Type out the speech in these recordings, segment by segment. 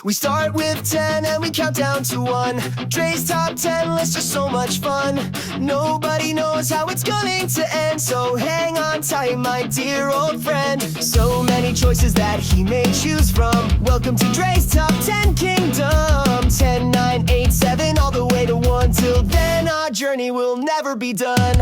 We start with 10 and we count down to 1. Dre's top 10 list are so much fun. Nobody knows how it's going to end, so hang on tight, my dear old friend. So many choices that he may choose from. Welcome to Dre's top 10 kingdom. 10, 9, 8, 7, all the way to 1. Till then our journey will never be done.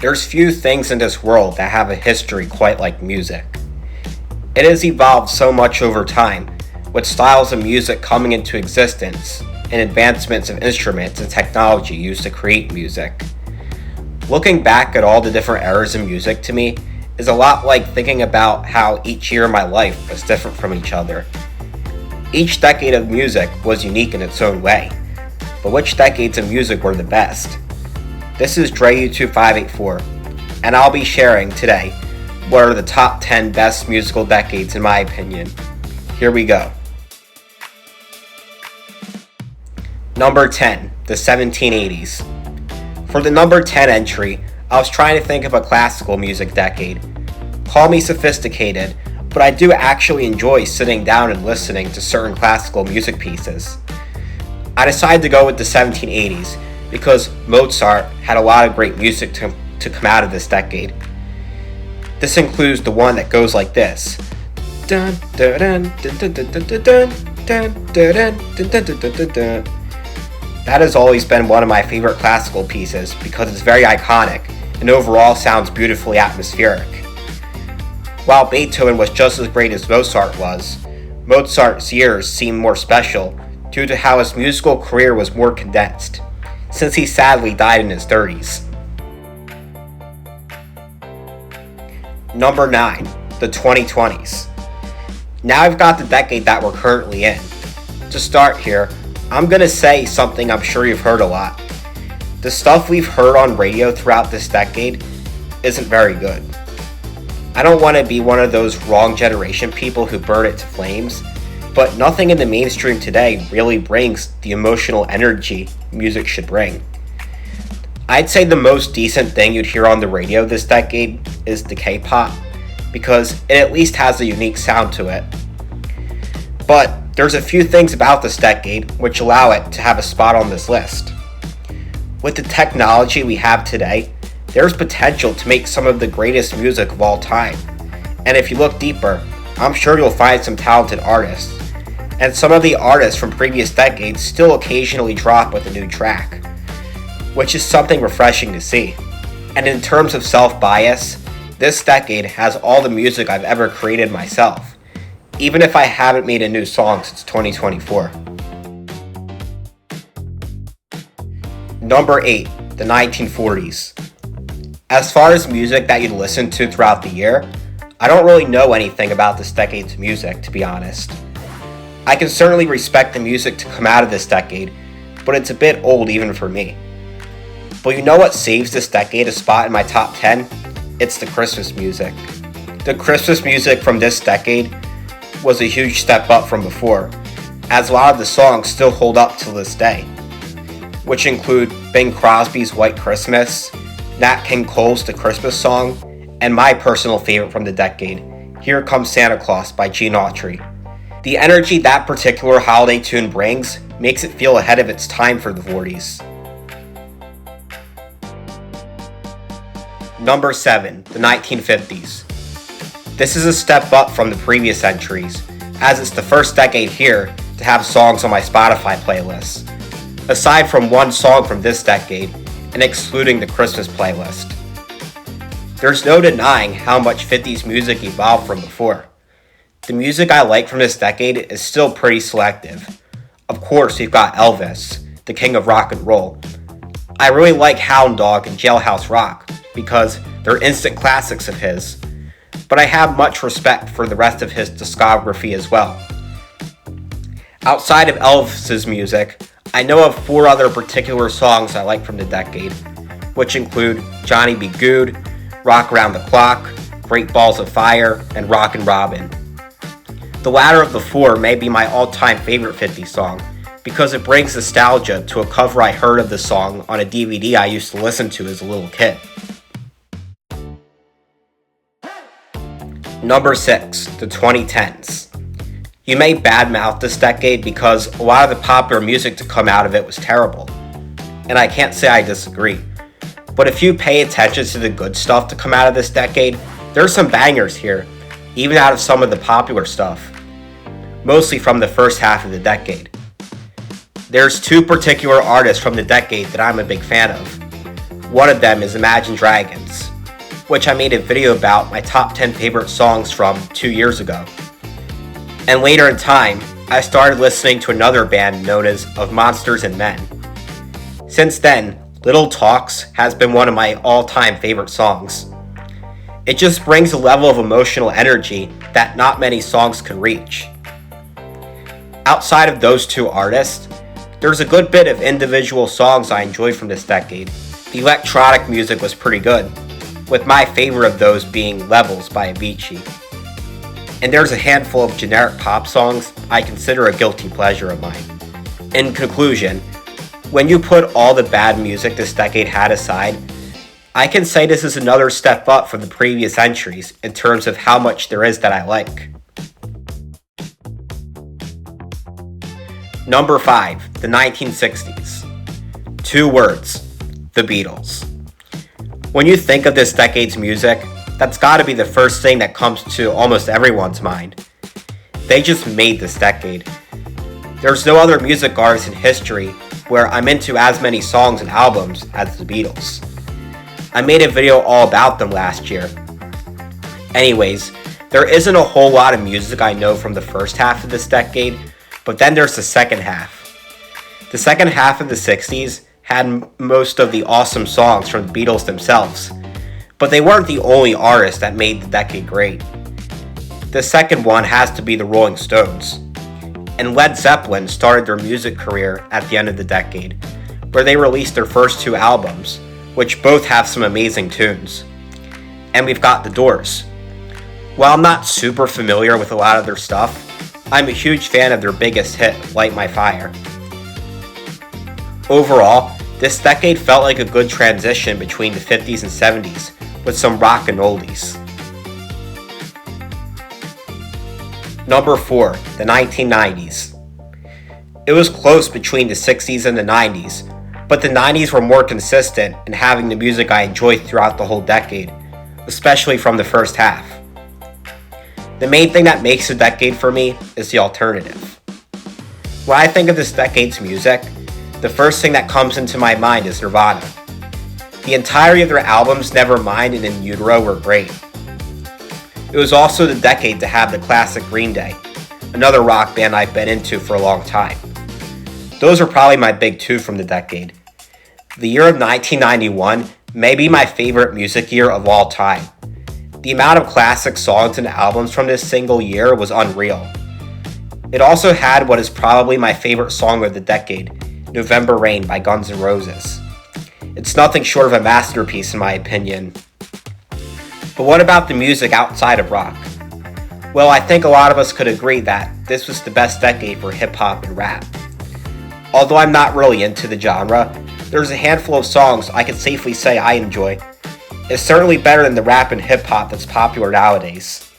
There's few things in this world that have a history quite like music. It has evolved so much over time, with styles of music coming into existence and advancements of instruments and technology used to create music. Looking back at all the different eras of music to me is a lot like thinking about how each year of my life was different from each other. Each decade of music was unique in its own way, but which decades of music were the best? This is DrayYoutube584, and I'll be sharing today what are the top 10 best musical decades in my opinion. Here we go. Number 10, the 1780s. For the number 10 entry, I was trying to think of a classical music decade. Call me sophisticated, but I do actually enjoy sitting down and listening to certain classical music pieces. I decided to go with the 1780s because Mozart had a lot of great music to come out of this decade. This includes the one that goes like this. That has always been one of my favorite classical pieces because it's very iconic and overall sounds beautifully atmospheric. While Beethoven was just as great as Mozart was, Mozart's years seemed more special due to how his musical career was more condensed, since he sadly died in his 30s. Number 9, the 2020s. Now I've got the decade that we're currently in. To start here, I'm gonna say something I'm sure you've heard a lot. The stuff we've heard on radio throughout this decade isn't very good. I don't want to be one of those wrong generation people who burn it to flames, but nothing in the mainstream today really brings the emotional energy music should bring. I'd say the most decent thing you'd hear on the radio this decade is the K-pop, because it at least has a unique sound to it. But there's a few things about this decade which allow it to have a spot on this list. With the technology we have today, there's potential to make some of the greatest music of all time. And if you look deeper, I'm sure you'll find some talented artists. And some of the artists from previous decades still occasionally drop with a new track, which is something refreshing to see. And in terms of self-bias, this decade has all the music I've ever created myself, even if I haven't made a new song since 2024. Number 8, the 1940s. As far as music that you'd listen to throughout the year, I don't really know anything about this decade's music, to be honest. I can certainly respect the music to come out of this decade, but it's a bit old even for me. But you know what saves this decade a spot in my top 10? It's the Christmas music. The Christmas music from this decade was a huge step up from before, as a lot of the songs still hold up to this day, which include Bing Crosby's White Christmas, Nat King Cole's The Christmas Song, and my personal favorite from the decade, Here Comes Santa Claus by Gene Autry. The energy that particular holiday tune brings makes it feel ahead of its time for the 40s. Number 7, the 1950s. This is a step up from the previous entries, as it's the first decade here to have songs on my Spotify playlist, aside from one song from this decade and excluding the Christmas playlist. There's no denying how much 50s music evolved from before. The music I like from this decade is still pretty selective. Of course, we've got Elvis, the king of rock and roll. I really like Hound Dog and Jailhouse Rock because they're instant classics of his, but I have much respect for the rest of his discography as well. Outside of Elvis's music, I know of 4 other particular songs I like from the decade, which include Johnny B. Good, Rock Around the Clock, Great Balls of Fire, and Rockin' Robin. The latter of the 4 may be my all-time favorite 50s song, because it brings nostalgia to a cover I heard of the song on a DVD I used to listen to as a little kid. Number 6, the 2010s. You may badmouth this decade because a lot of the popular music to come out of it was terrible. And I can't say I disagree. But if you pay attention to the good stuff to come out of this decade, there's some bangers here, even out of some of the popular stuff. Mostly from the first half of the decade. There's two particular artists from the decade that I'm a big fan of. One of them is Imagine Dragons, which I made a video about my top 10 favorite songs from 2 years ago. And later in time, I started listening to another band known as Of Monsters and Men. Since then, Little Talks has been one of my all-time favorite songs. It just brings a level of emotional energy that not many songs could reach. Outside of those two artists, there's a good bit of individual songs I enjoyed from this decade. The electronic music was pretty good, with my favorite of those being Levels by Avicii. And there's a handful of generic pop songs I consider a guilty pleasure of mine. In conclusion, when you put all the bad music this decade had aside, I can say this is another step up from the previous entries in terms of how much there is that I like. Number 5, the 1960s. 2 words, the Beatles. When you think of this decade's music, that's gotta be the first thing that comes to almost everyone's mind. They just made this decade. There's no other music artist in history where I'm into as many songs and albums as the Beatles. I made a video all about them last year. Anyways, there isn't a whole lot of music I know from the first half of this decade, but then there's the second half. The second half of the 60s had most of the awesome songs from the Beatles themselves, but they weren't the only artists that made the decade great. The second one has to be the Rolling Stones, and Led Zeppelin started their music career at the end of the decade, where they released their first 2 albums, which both have some amazing tunes. And we've got The Doors. While I'm not super familiar with a lot of their stuff, I'm a huge fan of their biggest hit, Light My Fire. Overall, this decade felt like a good transition between the 50s and 70s, with some rock and oldies. Number 4, the 1990s. It was close between the 60s and the 90s, but the 90s were more consistent in having the music I enjoyed throughout the whole decade, especially from the first half. The main thing that makes a decade for me is the alternative. When I think of this decade's music, the first thing that comes into my mind is Nirvana. The entirety of their albums, Nevermind and In Utero, were great. It was also the decade to have the classic Green Day, another rock band I've been into for a long time. Those are probably my big 2 from the decade. The year of 1991 may be my favorite music year of all time. The amount of classic songs and albums from this single year was unreal. It also had what is probably my favorite song of the decade, November Rain by Guns N' Roses. It's nothing short of a masterpiece in my opinion. But what about the music outside of rock? Well, I think a lot of us could agree that this was the best decade for hip-hop and rap. Although I'm not really into the genre, there's a handful of songs I can safely say I enjoy. It's certainly better than the rap and hip-hop that's popular nowadays.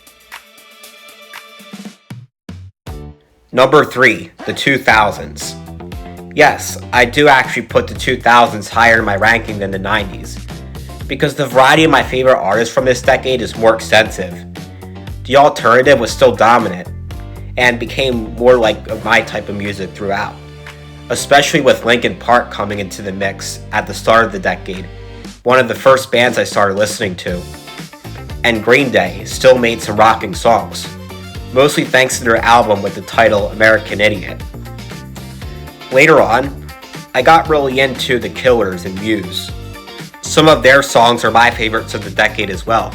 Number 3, the 2000s. Yes, I do actually put the 2000s higher in my ranking than the 90s, because the variety of my favorite artists from this decade is more extensive. The alternative was still dominant, and became more like my type of music throughout, especially with Linkin Park coming into the mix at the start of the decade, one of the first bands I started listening to. And Green Day still made some rocking songs, mostly thanks to their album with the title American Idiot. Later on, I got really into The Killers and Muse. Some of their songs are my favorites of the decade as well.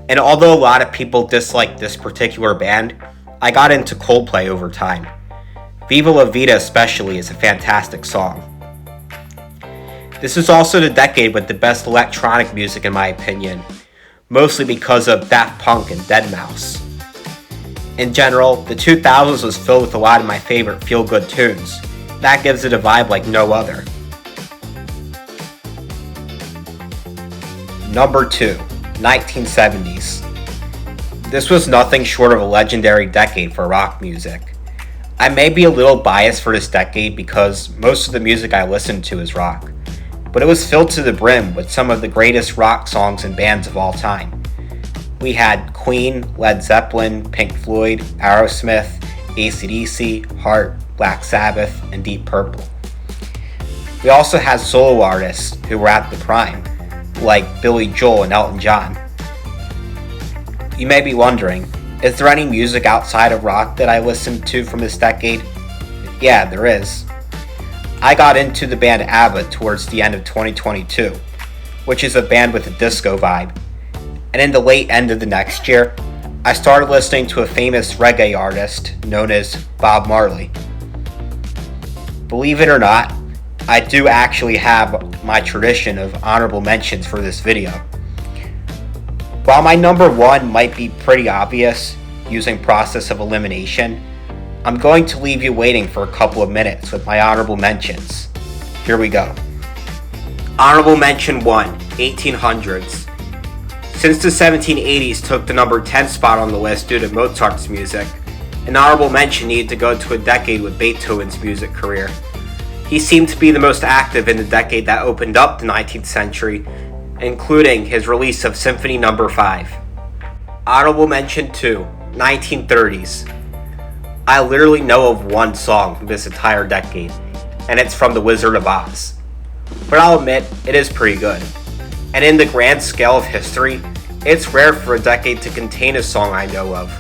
And although a lot of people dislike this particular band, I got into Coldplay over time. Viva La Vida especially is a fantastic song. This is also the decade with the best electronic music in my opinion, mostly because of Daft Punk and Deadmau5. In general, the 2000s was filled with a lot of my favorite feel-good tunes. That gives it a vibe like no other. Number 2, 1970s. This was nothing short of a legendary decade for rock music. I may be a little biased for this decade because most of the music I listened to is rock, but it was filled to the brim with some of the greatest rock songs and bands of all time. We had Queen, Led Zeppelin, Pink Floyd, Aerosmith, AC/DC, Heart, Black Sabbath, and Deep Purple. We also had solo artists who were at the prime, like Billy Joel and Elton John. You may be wondering, is there any music outside of rock that I listened to from this decade? Yeah, there is. I got into the band ABBA towards the end of 2022, which is a band with a disco vibe. And in the late end of the next year, I started listening to a famous reggae artist known as Bob Marley. Believe it or not, I do actually have my tradition of honorable mentions for this video. While my number one might be pretty obvious, using process of elimination, I'm going to leave you waiting for a couple of minutes with my honorable mentions. Here we go. Honorable mention 1, 1800s. Since the 1780s took the number 10 spot on the list due to Mozart's music, an honorable mention needed to go to a decade with Beethoven's music career. He seemed to be the most active in the decade that opened up the 19th century, including his release of Symphony No. 5. Honorable mention 2, 1930s. I literally know of one song from this entire decade, and it's from The Wizard of Oz. But I'll admit, it is pretty good. And in the grand scale of history, it's rare for a decade to contain a song I know of.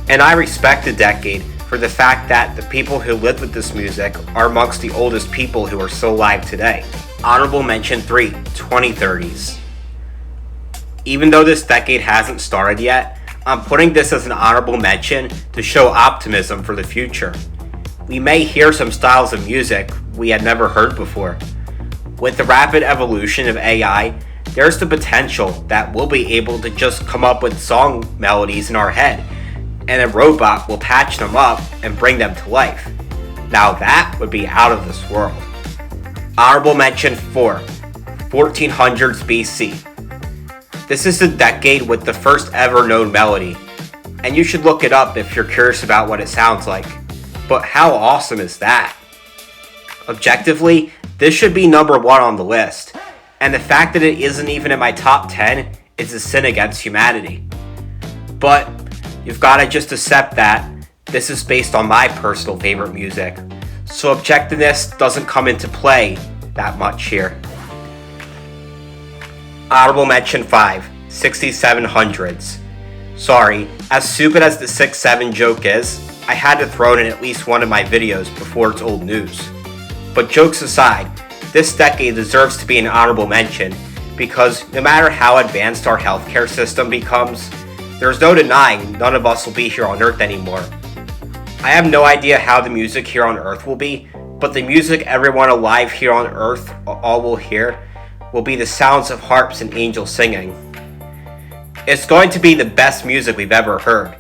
And I respect the decade for the fact that the people who lived with this music are amongst the oldest people who are still alive today. Honorable mention 3, 2030s. Even though this decade hasn't started yet, I'm putting this as an honorable mention to show optimism for the future. We may hear some styles of music we had never heard before. With the rapid evolution of AI, there's the potential that we'll be able to just come up with song melodies in our head, and a robot will patch them up and bring them to life. Now that would be out of this world. Honorable mention 4, 1400s BC. This is the decade with the first ever known melody, and you should look it up if you're curious about what it sounds like. But how awesome is that? Objectively, this should be number 1 on the list, and the fact that it isn't even in my top 10 is a sin against humanity. But you've got to just accept that this is based on my personal favorite music, so objectiveness doesn't come into play that much here. Honorable mention 5, 6700s. Sorry, as stupid as the 6-7 joke is, I had to throw it in at least one of my videos before it's old news. But jokes aside, this decade deserves to be an honorable mention because no matter how advanced our healthcare system becomes, there's no denying none of us will be here on Earth anymore. I have no idea how the music here on Earth will be, but the music everyone alive here on Earth all will hear will be the sounds of harps and angels singing. It's going to be the best music we've ever heard,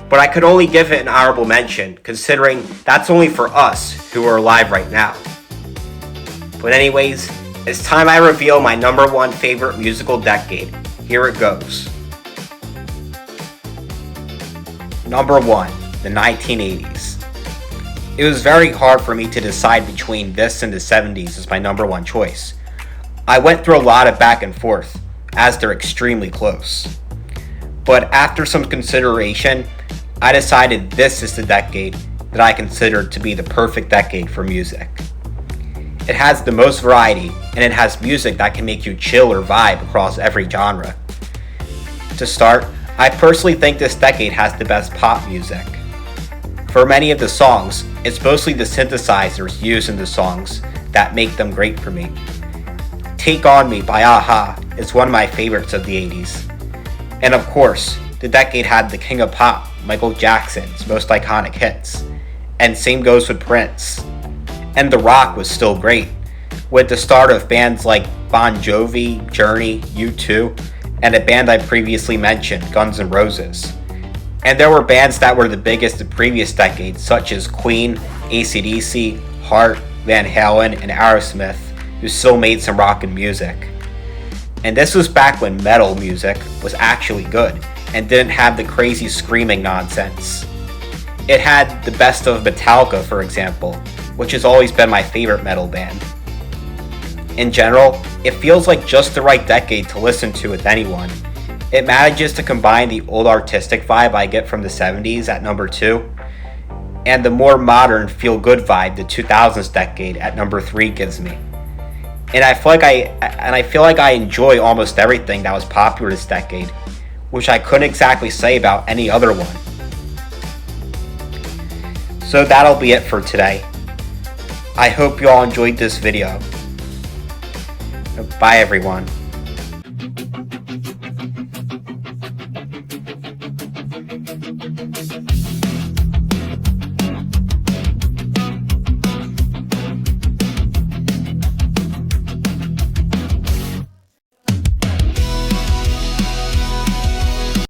but I could only give it an honorable mention considering that's only for us who are alive right now. But anyways, it's time I reveal my number 1 favorite musical decade. Here it goes. Number 1, the 1980s. It was very hard for me to decide between this and the 70s as my number 1 choice. I went through a lot of back and forth, as they're extremely close. But after some consideration, I decided this is the decade that I consider to be the perfect decade for music. It has the most variety, and it has music that can make you chill or vibe across every genre. To start, I personally think this decade has the best pop music. For many of the songs, it's mostly the synthesizers used in the songs that make them great for me. Take On Me by a-ha is one of my favorites of the 80s. And of course, the decade had the king of pop, Michael Jackson's most iconic hits. And same goes with Prince. And the rock was still great, with the start of bands like Bon Jovi, Journey, U2, and a band I previously mentioned, Guns N' Roses. And there were bands that were the biggest in previous decades, such as Queen, AC/DC, Heart, Van Halen, and Aerosmith, who still made some rockin' music. And this was back when metal music was actually good, and didn't have the crazy screaming nonsense. It had the best of Metallica, for example, which has always been my favorite metal band. In general, it feels like just the right decade to listen to with anyone. It manages to combine the old artistic vibe I get from the 70s at number 2, and the more modern feel-good vibe the 2000s decade at number 3 gives me. And I feel like I enjoy almost everything that was popular this decade, which I couldn't exactly say about any other one. So that'll be it for today. I hope you all enjoyed this video. Bye everyone.